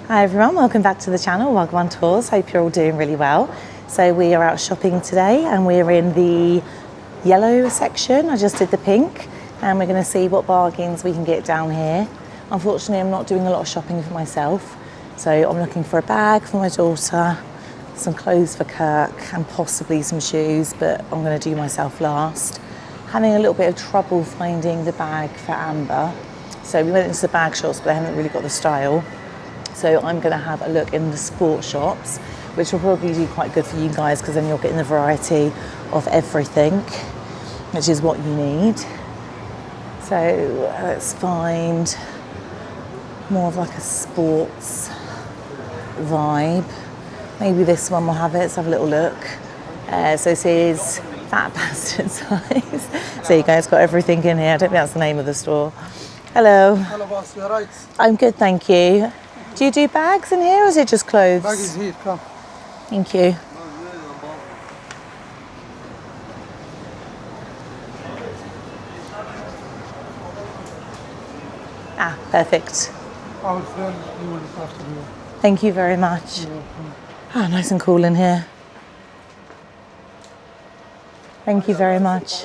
Hi everyone, welcome back to the channel, Wagwan Tours. Hope you're all doing really well. So we are out shopping today and we're in the yellow section. I just did the pink and we're going to see what bargains we can get down here. Unfortunately, I'm not doing a lot of shopping for myself. So I'm looking for a bag for my daughter, some clothes for Kirk and possibly some shoes, but I'm going to do myself last. Having a little bit of trouble finding the bag for Amber. So we went into the bag shops, but they haven't really got the style. So I'm going to have a look in the sport shops, which will probably do quite good for you guys because then you're getting the variety of everything, which is what you need. So let's find more of like a sports vibe. Maybe this one will have it. Let's have a little look. So this is Fat Bastard size. So you guys got everything in here. I don't think that's the name of the store. Hello. Hello boss, you're right. I'm good, thank you. Do you do bags in here or is it just clothes? Bag is here, come. Thank you. Ah, perfect. Our friend, you will look after you. Thank you very much. Ah, nice and cool in here. Thank you very much.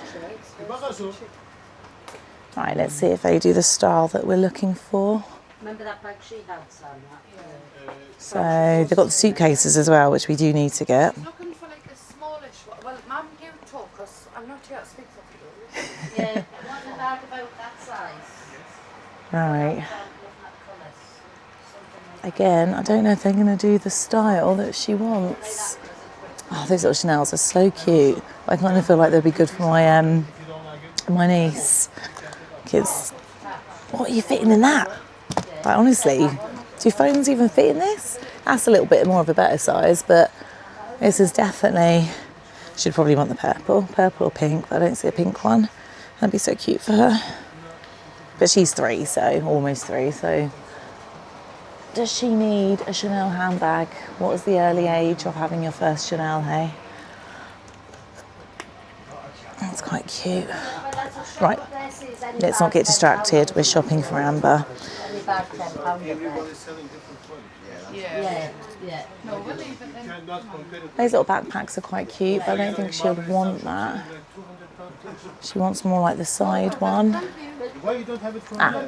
Right, let's see if they do the style that we're looking for. Remember that bag she had, Sam? So they've got the suitcases as well, which we do need to get. I'm looking for like a smallish one. Well, Mum, you talk, because I'm not here to speak for you. Yeah, I want a bag about that size. Right. Again, I don't know if they're going to do the style that she wants. Oh, those little Chanels are so cute. I kind of feel like they'd be good for my niece. Kids, what are you fitting in that? Like, honestly, do phones even fit in this? That's a little bit more of a better size, but this is definitely, she'd probably want the purple or pink, but I don't see a pink one. That'd be so cute for her. But she's 3, so almost 3, so. Does she need a Chanel handbag? What was the early age of having your first Chanel, hey? That's quite cute. Right, let's not get distracted. We're shopping for Amber. Yeah. No, we'll leave it then. Those little backpacks are quite cute, but I don't think she'll want that. She wants more like the side one. Ah,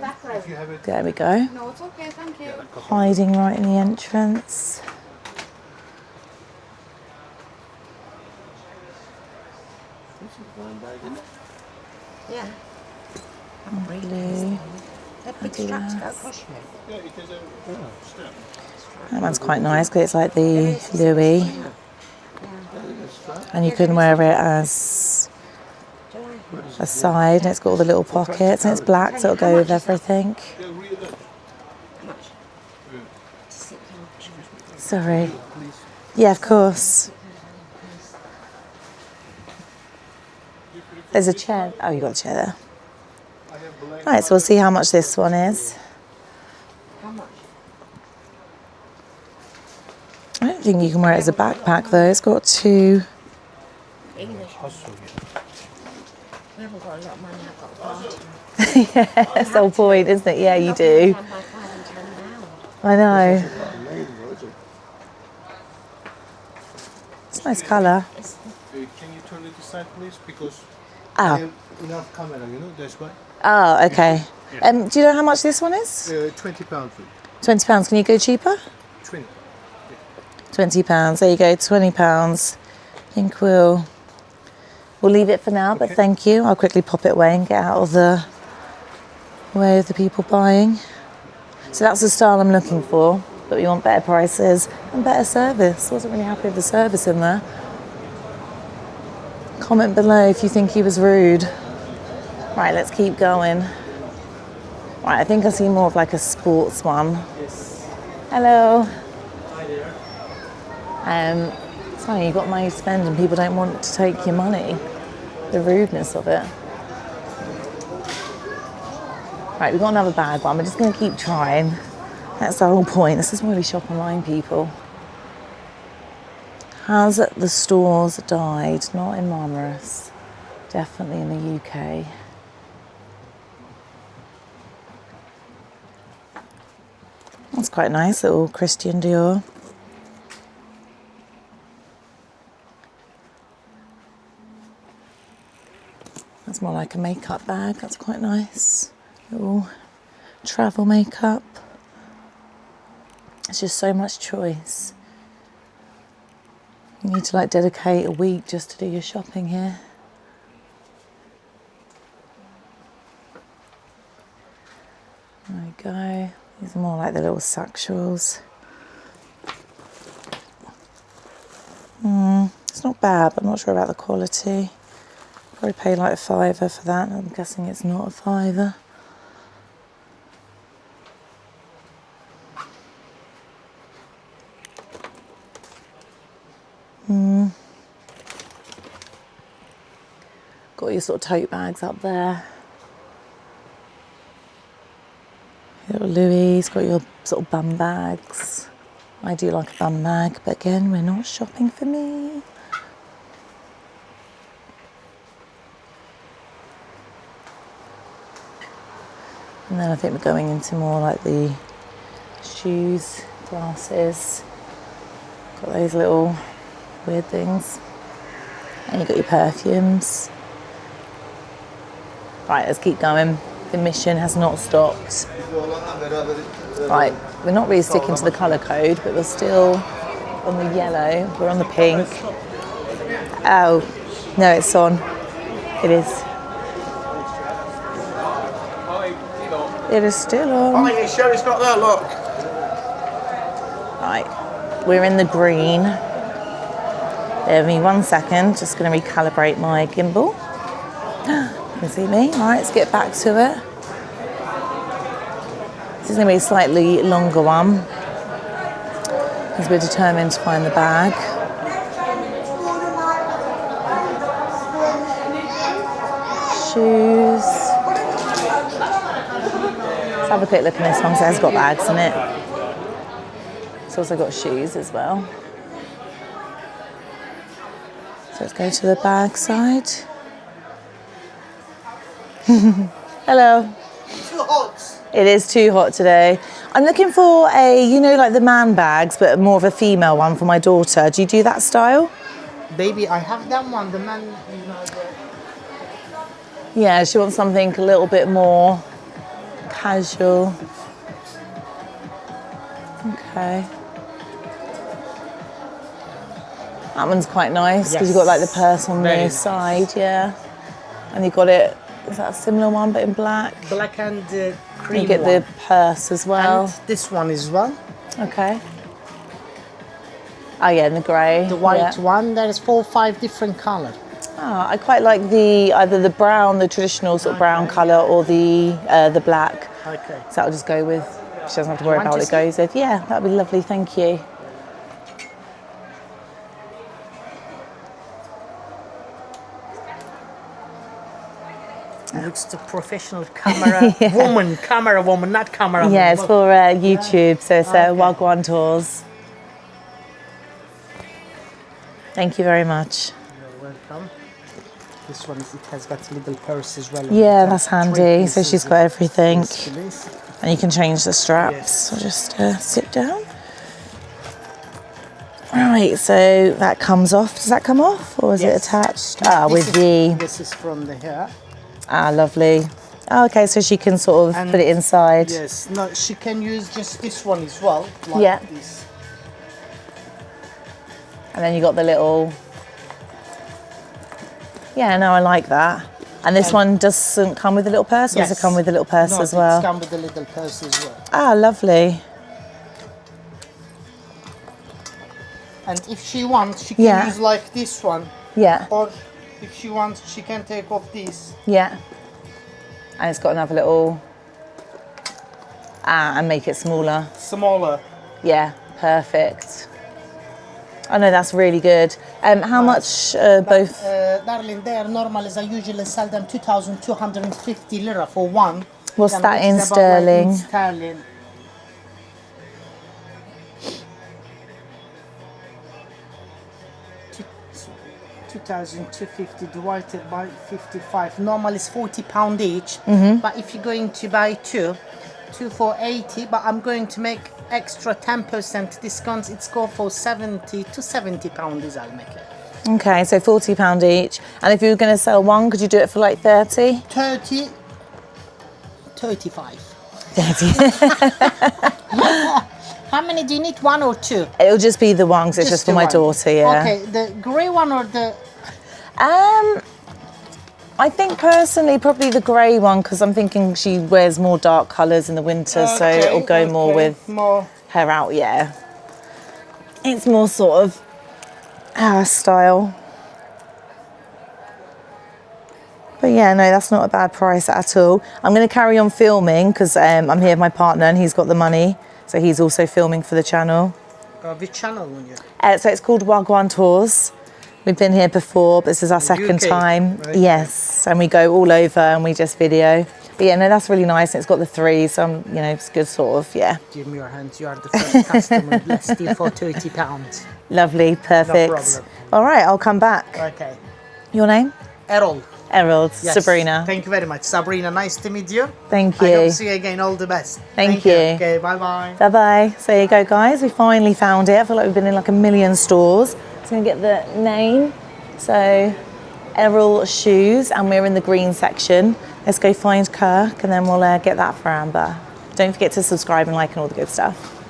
there we go. No, it's okay, thank you. Hiding right in the entrance. Yeah. Blue. That big straps go across you. That one's quite nice because it's like the Louis. And you can wear it as a side. It's got all the little pockets and it's black, so it'll go with everything. Sorry. Yeah, of course. There's a chair. Oh, you got a chair there. Right, so we'll see how much this one is. How much? I don't think you can wear it as a backpack though. It's got 2. English. We haven't got a lot of money, I've got a party. Yeah, that's the whole point, isn't it? Yeah, you do. I know. It's a nice colour. Can you turn it aside, please? Because Oh. I have enough camera, that's why. Oh, okay. Do you know how much this one is? £20. £20. Can you go cheaper? 20. £20. There you go, £20. I think we'll leave it for now, but thank you. I'll quickly pop it away and get out of the way of the people buying. So that's the style I'm looking for, but we want better prices and better service. Wasn't really happy with the service in there. Comment below if you think he was rude. Right, let's keep going. Right, I think I see more of like a sports one. Yes. Hello. Hi there. It's funny, you've got money to spend and people don't want to take your money. The rudeness of it. Right, we've got another bad one. We're just going to keep trying. That's the whole point. This is why we shop online, people. Has the stores died? Not in Marmaris. Definitely in the UK. That's quite nice, little Christian Dior. That's more like a makeup bag. That's quite nice. Little travel makeup. It's just so much choice. You need to like dedicate a week just to do your shopping here. There we go. These are more like the little sactionals. It's not bad, but I'm not sure about the quality. Probably pay like £5 for that. I'm guessing it's not a £5. Got your sort of tote bags up there. Little Louis, got your sort of bum bags. I do like a bum bag, but again, we're not shopping for me. And then I think we're going into more like the shoes, glasses. Got those little weird things. And you've got your perfumes. Right, let's keep going. The mission has not stopped. Right, we're not really sticking to the colour code, but we're still on the yellow. We're on the pink. Oh, no, it's on. It is. It is still on. Oh, you sure it's not there? Look. Right, we're in the green. Bear with me 1 second, just going to recalibrate my gimbal. You can see me. All right, let's get back to it. This is going to be a slightly longer one because we're determined to find the bag. Shoes. Let's have a quick look at this one, so it has got bags in it. It's also got shoes as well. So let's go to the bag side. Hello. Too hot. It is too hot today. I'm looking for a, you know, like the man bags, but more of a female one for my daughter. Do you do that style? Baby, I have that one. The man, you know. Yeah, she wants something a little bit more casual. Okay. That one's quite nice because you've got like the purse on the side, yeah. And you've got it, is that a similar one but in black? Black and cream. You get the purse as well. And this one as well. Okay. Oh yeah, in the grey. The white one. There is 4 or 5 different colours. Ah, I quite like the either the brown, the traditional sort of brown colour, or the black. Okay. So I'll just go with. She doesn't have to worry about what it goes with. Yeah, that'd be lovely. Thank you. Looks the professional camera woman, not camera. Yeah, it's for YouTube, so it's Wagwan Tours. Thank you very much. You're welcome. This one, it has got little purse as well. Yeah, that's handy. So she's got everything. Yes, please. And you can change the straps. Yes. So just sit down. Right, so that comes off. Does that come off, or is it attached? Ah, with the. This is from the hair. Ah, lovely. Oh, okay, so she can sort of put it inside. Yes, no, she can use just this one as well. Like this. And then you got the little. Yeah, no, I like that. And this one doesn't come with a little purse, or does it come with a little purse as well? It's come with a little purse as well. Ah, lovely. And if she wants, she can use like this one. Yeah. Or if she wants, she can take off this. Yeah. And it's got another little. Ah, and make it smaller. Smaller. Yeah, perfect. Oh no, that's really good. How much both? Darling, they are normal as I usually sell them 2,250 lira for one. What's And that in it's about like sterling? in sterling. $2,250 divided by 55. Normal is £40 each. But if you're going to buy two for 80. But I'm going to make extra 10% discount. It's go for 70 to 70 pounds, I'll make it. Okay, so £40 each. And if you were going to sell one, could you do it for like 30? 30, 35. 30. How many do you need? One or two? It'll just be the one, 'cause it's just for the my one. daughter, yeah. Okay, the grey one or the... I think personally probably the grey one, because I'm thinking she wears more dark colours in the winter, so it'll go more with more. her out, yeah. It's more sort of our style. But yeah, no, that's not a bad price at all. I'm going to carry on filming because I'm here with my partner and he's got the money. So he's also filming for the channel. Which channel on you? So it's called Wagwan Tours. We've been here before, but this is our second UK, time. right? Yes, and we go all over and we just video. But yeah, no, that's really nice. And it's got the three, so you know, it's good sort of, yeah. Give me your hands. You are the first customer. Let's steal for £30. Lovely, perfect. problem. All right, I'll come back. Okay. Your name? Errol. Errol, Yes. Sabrina. Thank you very much. Sabrina, nice to meet you. Thank I hope you. to see you again. All the best. Thank you. Okay, bye-bye. Bye-bye. So there you go, guys. We finally found it. I feel like we've been in like a million stores. So I'm going to get the name. So, Errol Shoes, and we're in the green section. Let's go find Kirk, and then we'll get that for Amber. Don't forget to subscribe and like and all the good stuff.